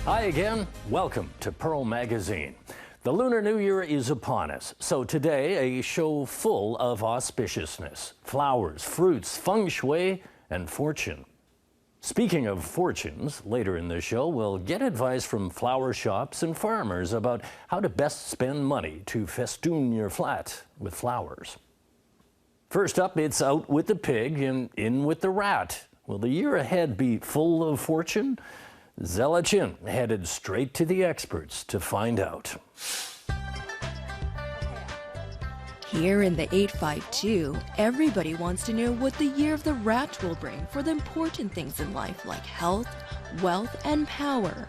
Hi again. Welcome to Pearl Magazine. The Lunar New Year is upon us, so today a show full of auspiciousness, flowers, fruits, feng shui, and fortune. Speaking of fortunes, later in the show we'll get advice from flower shops and farmers about how to best spend money to festoon your flat with flowers. First up, it's out with the pig and in with the rat. Will the year ahead be full of fortune? Zella Chin headed straight to the experts to find out. Here in the 852, everybody wants to know what the year of the rat will bring for the important things in life like health, wealth, and power.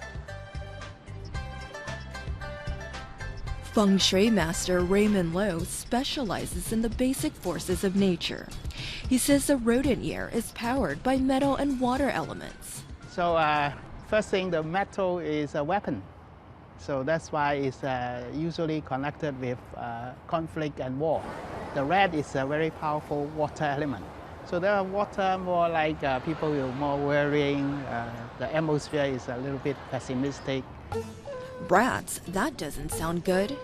Feng Shui master Raymond Lowe specializes in the basic forces of nature. He says the rodent year is powered by metal and water elements. So first thing, the metal is a weapon. So that's why it's usually connected with conflict and war. The red is a very powerful water element. So there are water more like people will more worrying. The atmosphere is a little bit pessimistic. Rats, that doesn't sound good.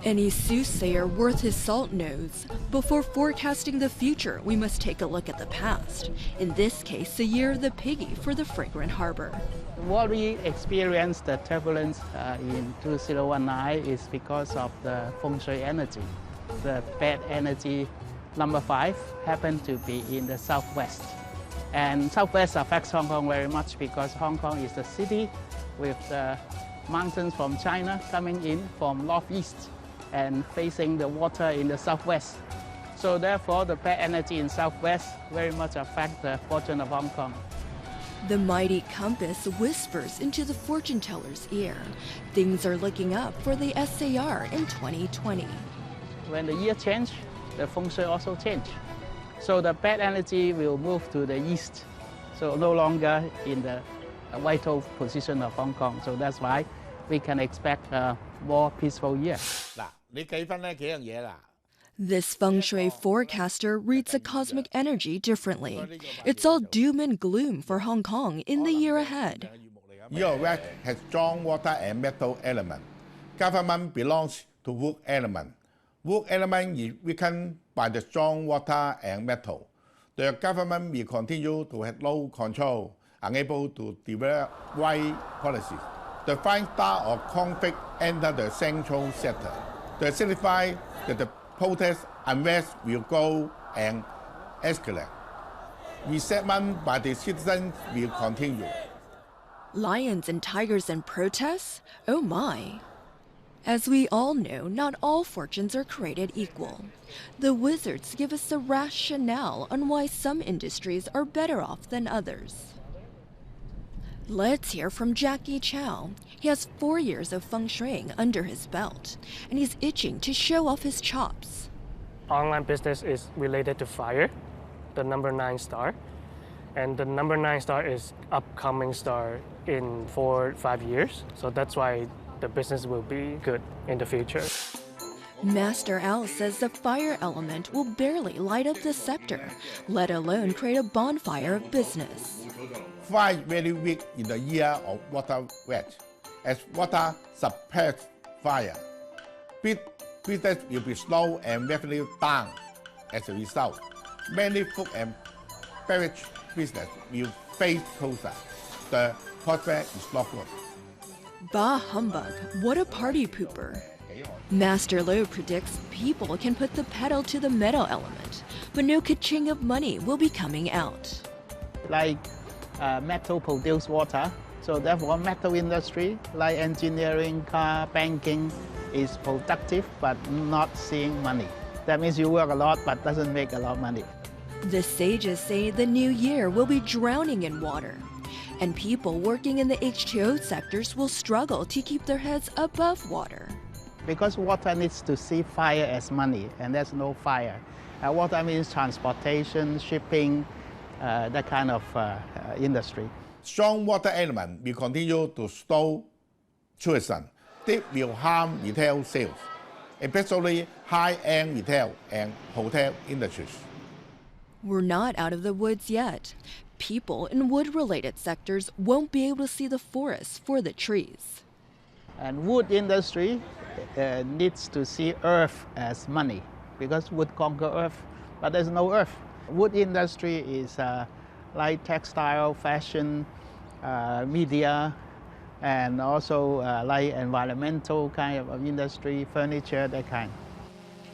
Any soothsayer worth his salt knows. Before forecasting the future, we must take a look at the past. In this case, the year of the piggy for the fragrant harbor. What we experienced, the turbulence in 2019 is because of the feng shui energy. The bad energy number 5 happened to be in the southwest. And southwest affects Hong Kong very much because Hong Kong is the city with the mountains from China coming in from northeast and facing the water in the southwest. So therefore, the bad energy in southwest very much affects the fortune of Hong Kong. The mighty compass whispers into the fortune teller's ear. Things are looking up for the SAR in 2020. When the year changes, the feng shui also change. So the bad energy will move to the east, so no longer in the vital position of Hong Kong. So that's why we can expect a more peaceful year. This feng shui forecaster reads the cosmic energy differently. It's all doom and gloom for Hong Kong in the year ahead. Your red has strong water and metal element. Government belongs to wood element. Wood element is weakened by the strong water and metal. The government will continue to have low control, unable to develop right policies. The fine star of conflict enter the central sector. They signify that the protest unrest will go and escalate. Resentment by the citizens will continue. Lions and tigers and protests? Oh my! As we all know, not all fortunes are created equal. The wizards give us the rationale on why some industries are better off than others. Let's hear from Jackie Chow. He has 4 years of feng shuiing under his belt, and he's itching to show off his chops. Online business is related to fire, the number 9 star, and the number 9 star is upcoming star in 4-5 years. So that's why the business will be good in the future. Master Al says the fire element will barely light up the scepter, let alone create a bonfire of business. Fire very weak in the year of water red, as water suppresses fire. Business will be slow and rapidly down as a result. Many food and beverage business will face closure. The prospect is not good. Bah humbug, what a party pooper. Master Lowe predicts people can put the pedal to the metal element, but no ka-ching of money will be coming out. Like metal produce water, so therefore metal industry like engineering, car, banking is productive but not seeing money. That means you work a lot but doesn't make a lot of money. The sages say the new year will be drowning in water, and people working in the H2O sectors will struggle to keep their heads above water. Because water needs to see fire as money, and there's no fire. Water means transportation, shipping, that kind of industry. Strong water element will continue to slow tourism. This will harm retail sales, especially high-end retail and hotel industries. We're not out of the woods yet. people in wood-related sectors won't be able to see the forest for the trees. And wood industry needs to see earth as money because wood conquer earth, but there's no earth. Wood industry is like textile, fashion, media, and also like environmental kind of industry, furniture, that kind.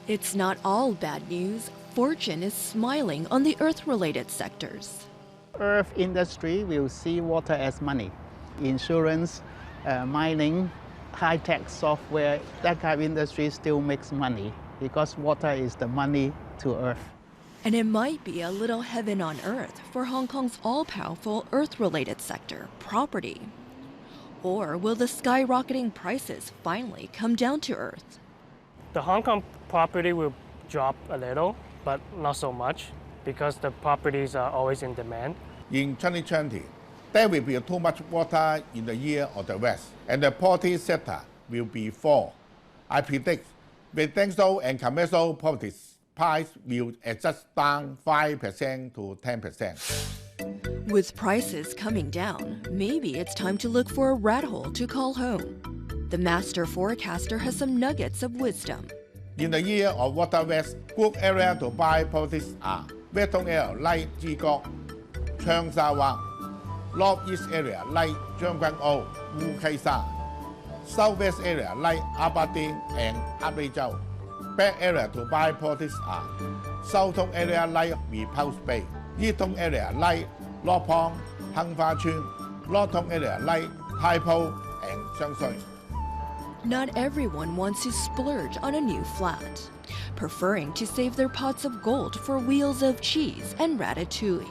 It's not all bad news. Fortune is smiling on the earth-related sectors. Earth industry will see water as money. Insurance, mining, high-tech software, that kind of industry still makes money because water is the money to earth. And it might be a little heaven on earth for Hong Kong's all-powerful earth-related sector, property. Or will the skyrocketing prices finally come down to earth? The Hong Kong property will drop a little, but not so much because the properties are always in demand. In 2020, there will be too much water in the year of the West, and the property sector will be fall. I predict residential and commercial properties price will adjust down 5% to 10%. With prices coming down, maybe it's time to look for a rat hole to call home. The master forecaster has some nuggets of wisdom. In the year of water West, good area to buy properties are Western area like Zhigok, Cheung Sha Wang, Northeast area like Zhang Guan O, Wu Kai Sha, Southwest area like Aberdeen and Abbey Zhou. Bad area to buy properties are Southern area like Repulse Bay, Eastern area like Lo Pong, Hang Fa Chun, Northern area like Tai Po and Shang Shui. Not everyone wants to splurge on a new flat, preferring to save their pots of gold for wheels of cheese and ratatouille.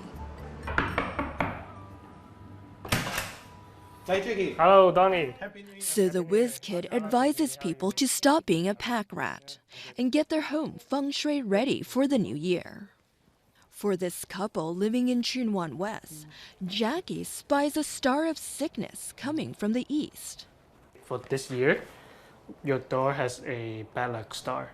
Hello, Donnie. So the whiz kid advises people to stop being a pack rat and get their home feng shui ready for the new year. For this couple living in Tsuen Wan West, Jackie spies a star of sickness coming from the east. For this year, your door has a bad luck star.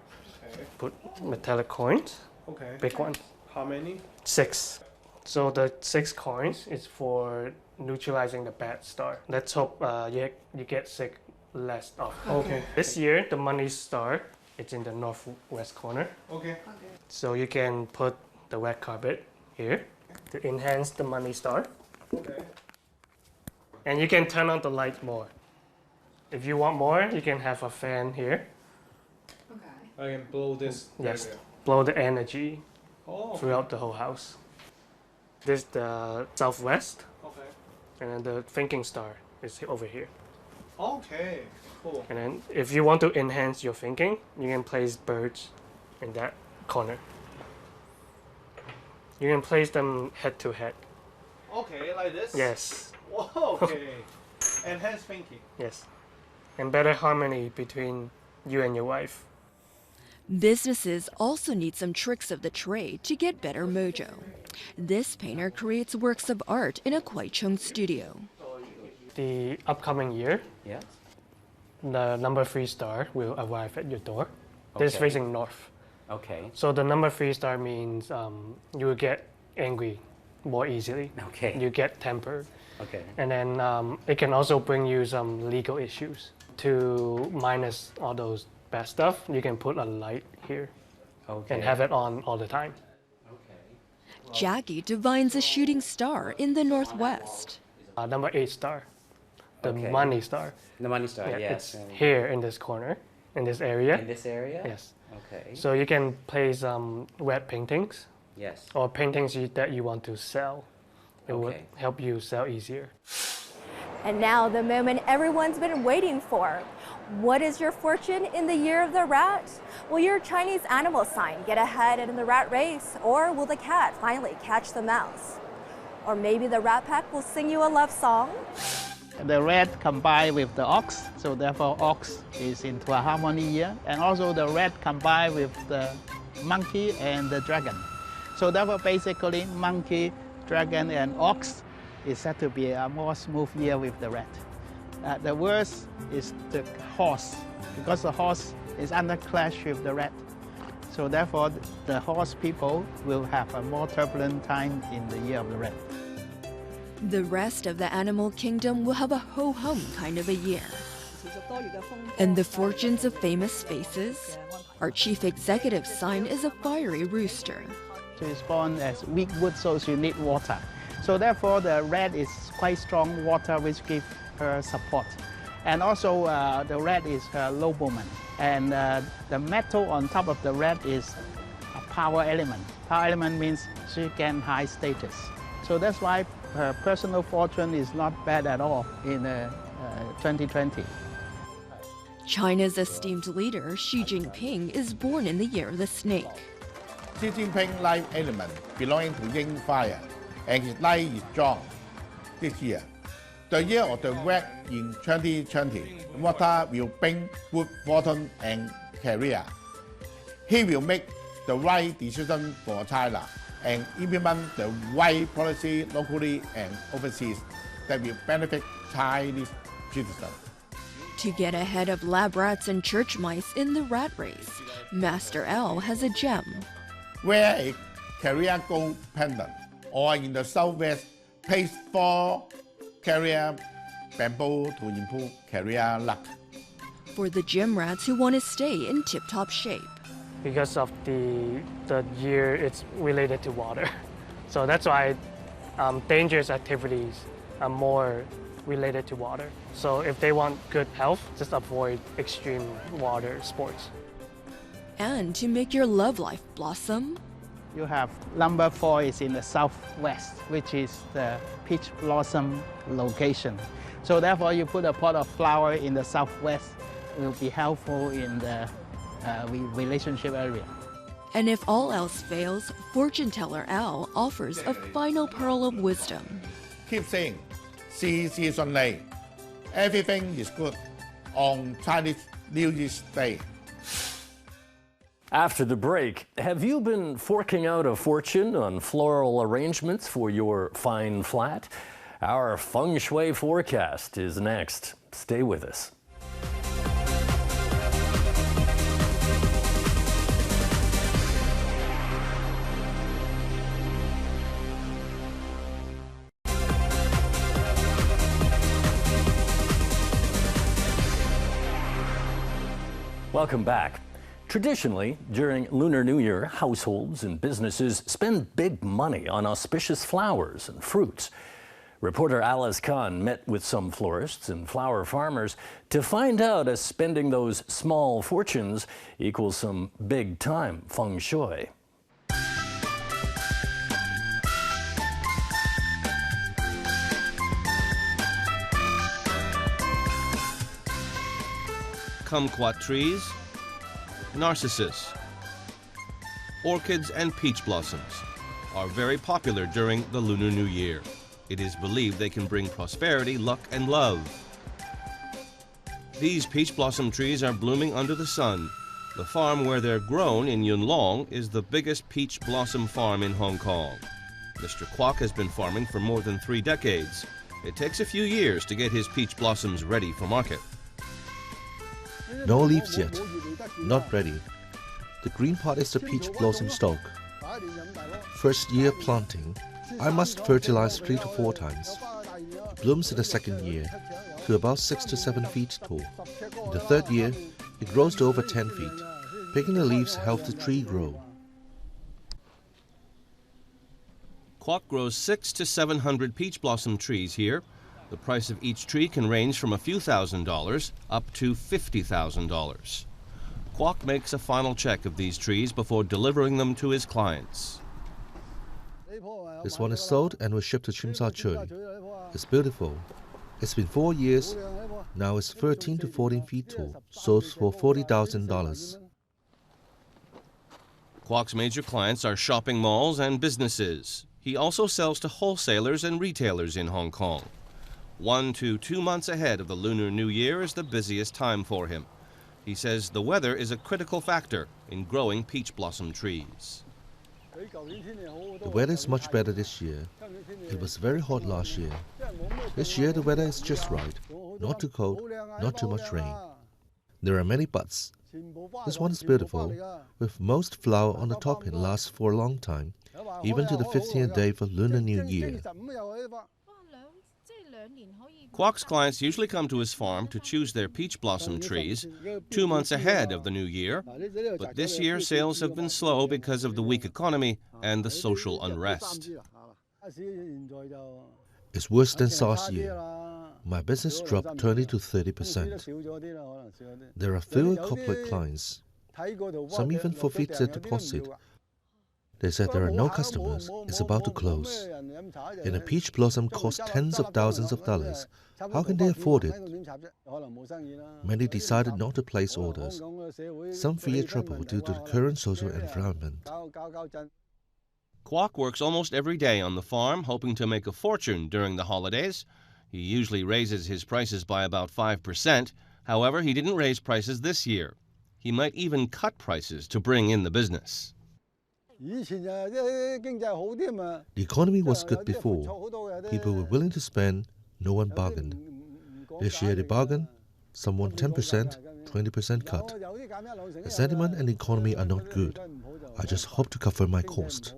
Okay. Put metallic coins, Okay. big ones, How many? 6. So the 6 coins is for neutralizing the bad star. Let's hope you get sick less often. Okay. This year, the money star is in the northwest corner. Okay. So you can put the red carpet here to enhance the money star. Okay. And you can turn on the light more. If you want more, you can have a fan here. I can blow this. Yes, area. blow the energy Oh. throughout the whole house. This is the southwest, Okay. and then the thinking star is over here. Okay. Cool. And then if you want to enhance your thinking, you can place birds in that corner. You can place them head to head. Okay, like this. Yes, Whoa, okay. Enhanced thinking. yes. And better harmony between you and your wife. Businesses also need some tricks of the trade to get better mojo. This painter creates works of art in a Kwaichung studio. The upcoming year, Yeah. the number 3 star will arrive at your door. This is Okay. facing north. Okay. So the number 3 star means you will get angry more easily. Okay. You get tempered. Okay. And then it can also bring you some legal issues. To minus all those bad stuff, you can put a light here Okay. and have it on all the time. Jackie divines a shooting star in the northwest. Number 8 star, the Okay. money star. The money star. Yeah, Yes. it's here in this corner, in this area. In this area. Yes. Okay. So you can place wet paintings Yes. or paintings that you want to sell. It would Okay. help you sell easier. And now the moment everyone's been waiting for. What is your fortune in the year of the rat? Will your Chinese animal sign get ahead in the rat race, or will the cat finally catch the mouse? Or maybe the rat pack will sing you a love song? The red combined with the ox, so therefore ox is into a harmony year. And also the red combined with the monkey and the dragon. So therefore basically monkey, dragon and ox is said to be a more smooth year with the red. The worst is the horse, because the horse is under clash with the red. So therefore the horse people will have a more turbulent time in the year of the red. The rest of the animal kingdom will have a ho-hum kind of a year. And the fortunes of famous faces? Our chief executive sign is a fiery rooster. She is born as weak wood, so she needs water. So therefore, the red is quite strong water, which gives her support. And also, the red is her nobleman. And the metal on top of the red is a power element. Power element means she can high status. So that's why her personal fortune is not bad at all in 2020. China's esteemed leader, Xi Jinping, is born in the year of the snake. Xi Jinping life element belonging to Yin fire, and his life is strong. This year, the year of the rat in 2020, water will bring good fortune and career. He will make the right decision for China and implement the right policy locally and overseas that will benefit Chinese citizens. To get ahead of lab rats and church mice in the rat race, Master L has a gem. Wear a career gold pendant, or in the southwest, place 4 career bamboo to improve career luck. For the gym rats who want to stay in tip-top shape. Because of the year, it's related to water. So that's why dangerous activities are more related to water. So if they want good health, just avoid extreme water sports. And to make your love life blossom, You have number 4 is in the southwest, which is the peach blossom location. So therefore, you put a pot of flower in the southwest, will be helpful in the relationship area. and if all else fails, fortune teller Al offers a final pearl of wisdom. Keep saying, 事事順利. Everything is good on Chinese New Year's Day. After the break, have you been forking out a fortune on floral arrangements for your fine flat? Our feng shui forecast is next. Stay with us. Welcome back. Traditionally, during Lunar New Year, households and businesses spend big money on auspicious flowers and fruits. Reporter Alice Khan met with some florists and flower farmers to find out if spending those small fortunes equals some big-time feng shui. Kumquat trees, narcissus, orchids and peach blossoms are very popular during the Lunar New Year. It is believed they can bring prosperity, luck, and love. These peach blossom trees are blooming under the sun. The farm where they're grown in Yuen Long is the biggest peach blossom farm in Hong Kong. Mr. Kwok has been farming for more than 3 decades. It takes a few years to get his peach blossoms ready for market. No leaves yet, not ready. The green part is the peach blossom stalk. First year planting, I must fertilize 3 to 4 times. It blooms in the second year to about 6 to 7 feet tall. In the third year, it grows to over 10 feet. Picking the leaves helps the tree grow. Kwok grows 600 to 700 peach blossom trees here. The price of each tree can range from a few $1,000s up to $50,000. Kwok makes a final check of these trees before delivering them to his clients. This one is sold and will ship to Tsim Sha Tsui. It's beautiful. It's been 4 years. Now it's 13 to 14 feet tall. Sold for $40,000. Kwok's major clients are shopping malls and businesses. He also sells to wholesalers and retailers in Hong Kong. 1 to 2 months ahead of the Lunar New Year is the busiest time for him. He says the weather is a critical factor in growing peach blossom trees. The weather is much better this year. It was very hot last year. This year the weather is just right. Not too cold, not too much rain. There are many buds. This one is beautiful, with most flower on the top and lasts for a long time, even to the 15th day for Lunar New Year. Kwok's clients usually come to his farm to choose their peach blossom trees 2 months ahead of the new year, but this year sales have been slow because of the weak economy and the social unrest. It's worse than last year. My business dropped 20 to 30%. There are fewer corporate clients. Some even forfeit their deposit. They said there are no customers, it's about to close. And a peach blossom costs tens of thousands of dollars. How can they afford it? Many decided not to place orders. Some fear trouble due to the current social environment. Kwok works almost every day on the farm, hoping to make a fortune during the holidays. He usually raises his prices by about 5%. However, he didn't raise prices this year. He might even cut prices to bring in the business. The economy was good before. People were willing to spend, no one bargained. This year they bargain, some want 10%, 20% cut. The sentiment and the economy are not good. I just hope to cover my cost.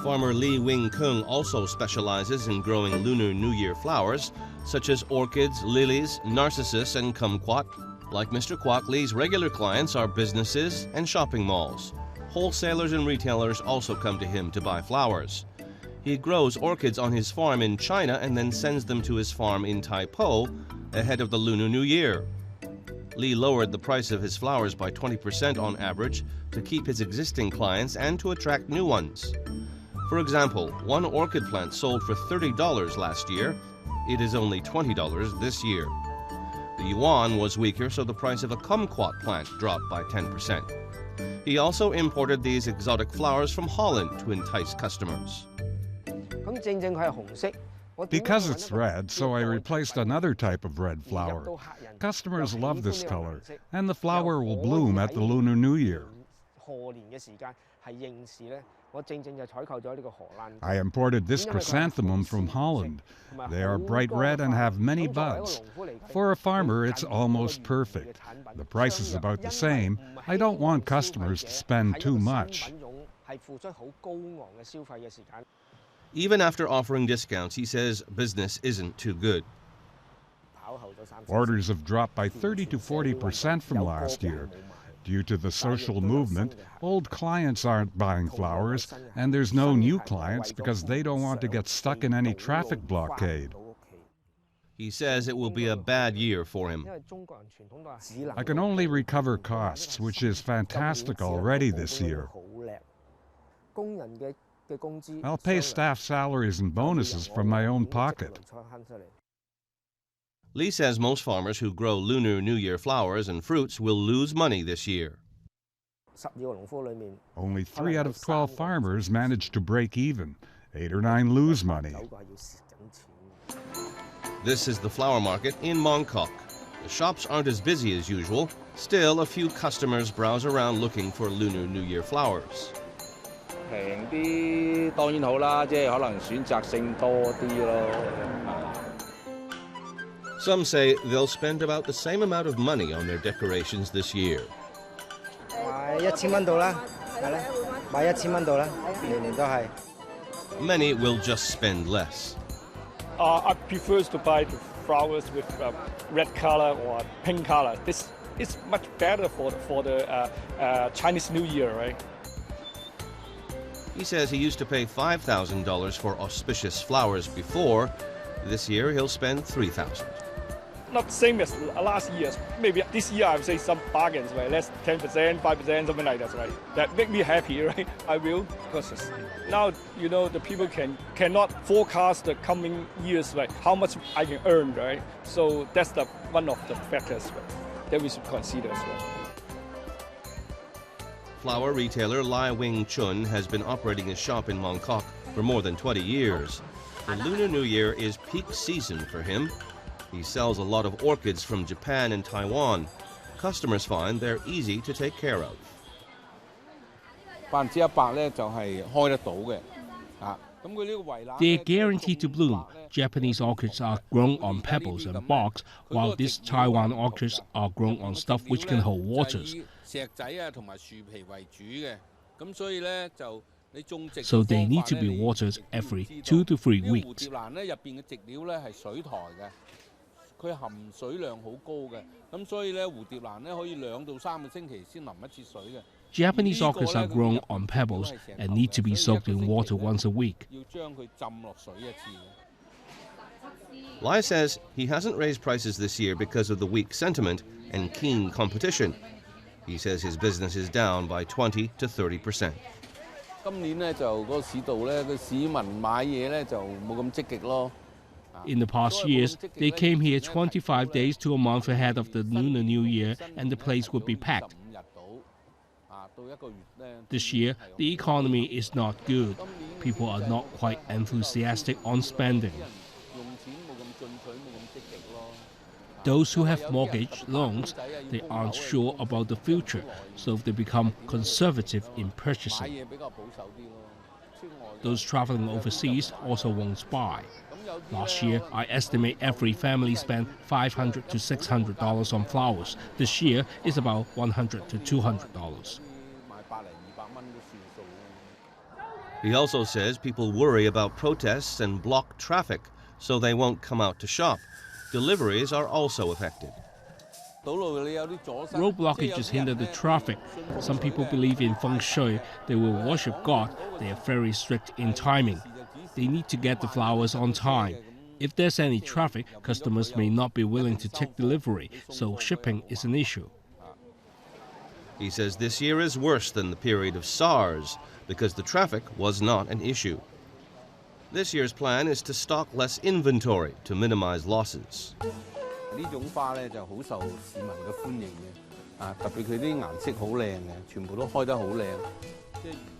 Farmer Lee Wing-kung also specializes in growing Lunar New Year flowers, such as orchids, lilies, narcissus, and kumquat. Like Mr. Kwok, Lee's regular clients are businesses and shopping malls. Wholesalers and retailers also come to him to buy flowers. He grows orchids on his farm in China and then sends them to his farm in Taipo ahead of the Lunar New Year. Lee lowered the price of his flowers by 20% on average to keep his existing clients and to attract new ones. For example, one orchid plant sold for $30 last year. It is only $20 this year. The yuan was weaker, so the price of a kumquat plant dropped by 10%. He also imported these exotic flowers from Holland to entice customers. Because it's red, so I replaced another type of red flower. Customers love this color, and the flower will bloom at the Lunar New Year. I imported this chrysanthemum from Holland. They are bright red and have many buds. For a farmer, it's almost perfect. The price is about the same. I don't want customers to spend too much. Even after offering discounts, he says business isn't too good. Orders have dropped by 30 to 40% from last year. Due to the social movement, old clients aren't buying flowers, and there's no new clients because they don't want to get stuck in any traffic blockade. He says it will be a bad year for him. I can only recover costs, which is fantastic already this year. I'll pay staff salaries and bonuses from my own pocket. Lee says most farmers who grow Lunar New Year flowers and fruits will lose money this year. Only 3 out of 12 farmers manage to break even. 8 or 9 lose money. This is the flower market in Mongkok. The shops aren't as busy as usual. Still, a few customers browse around looking for Lunar New Year flowers. Some say they'll spend about the same amount of money on their decorations this year. Many will just spend less. I prefer to buy the flowers with red color or pink color. This is much better for the Chinese New Year, right? He says he used to pay $5,000 for auspicious flowers before. This year he'll spend $3,000. Not the same as last year. Maybe this year I would say some bargains, right? Less 10%, 5%, something like that, right? That make me happy, right? I will, because now you know the people cannot forecast the coming years, right? How much I can earn, right? So that's one of the factors, right, that we should consider as well. Flower retailer Lai Wing Chun has been operating his shop in Mongkok for more than 20 years. The Lunar New Year is peak season for him. He sells a lot of orchids from Japan and Taiwan. Customers find they're easy to take care of. They're guaranteed to bloom. Japanese orchids are grown on pebbles and barks, while these Taiwan orchids are grown on stuff which can hold waters. So they need to be watered every 2 to 3 weeks. Japanese orchids are grown on pebbles and need to be soaked in water once a week. Lai says he hasn't raised prices this year because of the weak sentiment and keen competition. He says his business is down by 20 to 30%. In the past years, they came here 25 days to a month ahead of the Lunar New Year and the place would be packed. This year, the economy is not good. People are not quite enthusiastic on spending. Those who have mortgage loans, they aren't sure about the future, so they become conservative in purchasing. Those traveling overseas also won't buy. Last year, I estimate every family spent $500 to $600 on flowers. This year, it's about $100 to $200. He also says people worry about protests and block traffic, so they won't come out to shop. Deliveries are also affected. Road blockages hinder the traffic. Some people believe in feng shui. They will worship God. They are very strict in timing. They need to get the flowers on time. If there's any traffic, customers may not be willing to take delivery, so shipping is an issue. He says this year is worse than the period of SARS because the traffic was not an issue. This year's plan is to stock less inventory to minimize losses.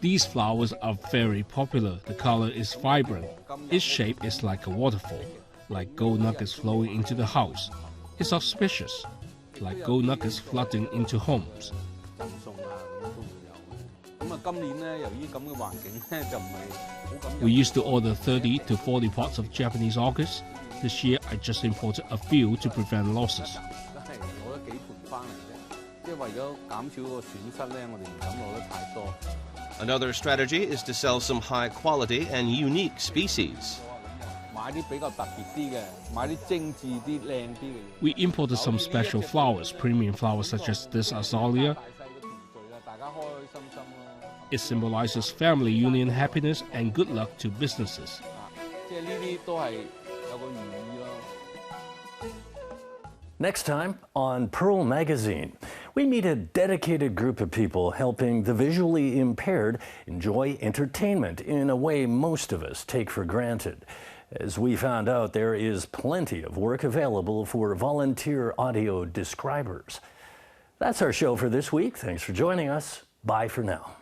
These flowers are very popular. The color is vibrant. Its shape is like a waterfall, like gold nuggets flowing into the house. It's auspicious, like gold nuggets flooding into homes. We used to order 30 to 40 pots of Japanese orchids. This year, I just imported a few to prevent losses. Another strategy is to sell some high quality and unique species. We imported some special flowers, premium flowers such as this azalea. It symbolizes family union, happiness, and good luck to businesses. Next time on Pearl Magazine, we meet a dedicated group of people helping the visually impaired enjoy entertainment in a way most of us take for granted. As we found out, there is plenty of work available for volunteer audio describers. That's our show for this week. Thanks for joining us. Bye for now.